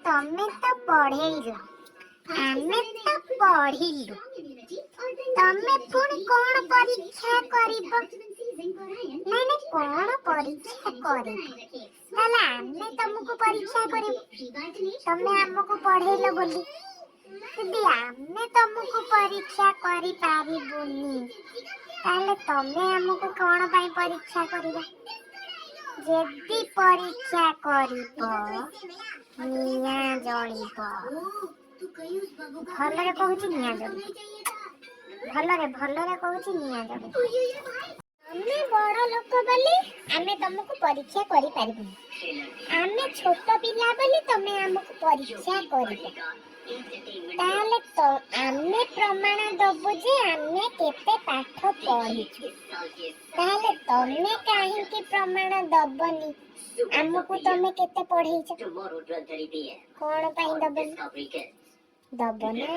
ତମେ ତ ପଢେଇଲ, ଆମେ ତ ପଢିଲୁ, ତମେ ପୁଣି କଣ ପରୀକ୍ଷା କରିବ? ନାଇଁ କଣ ପରୀକ୍ଷା କରିବ? ତାହେଲେ ଆମେ ତମକୁ ପରୀକ୍ଷା କରିବୁ, ତମେ ଆମକୁ ପଢେଇଲ ବୋଲି। ଯଦି ଆମେ ତମକୁ ପରୀକ୍ଷା କରିପାରିବୁନି ତାହେଲେ ତମେ ଆମକୁ କଣ ପାଇଁ ପରୀକ୍ଷା କରିବ? ଯଦି ପରୀକ୍ଷା କରିବ ନିଆଁ ଜଳିବ। ଭଲରେ କହୁଛି ନିଆଁ ଜଳିବ, ଭଲରେ କହୁଛି ନିଆଁ ଜଳିବ। ଆମେ ବଡ ଲୋକ ବୋଲି ଆମେ ତମକୁ ପରୀକ୍ଷା କରିପାରିବୁନି, ଆମେ ଛୋଟ ପିଲା ବୋଲି ତମେ ଆମକୁ ପରୀକ୍ଷା କରିବ। ତାହେଲେ ଆମେ ପ୍ରମାଣ ଦବୁ ଯେ ଆମେ କେତେ ପାଠ ପଢିଛୁ। ତାହେଲେ ତମେ କାହିଁକି ପ୍ରମାଣ ଦବନି ଆମକୁ ତମେ କେତେ ପଢେଇଛ? କଣ ପାଇଁ ଦବନି? ଦବ ନା।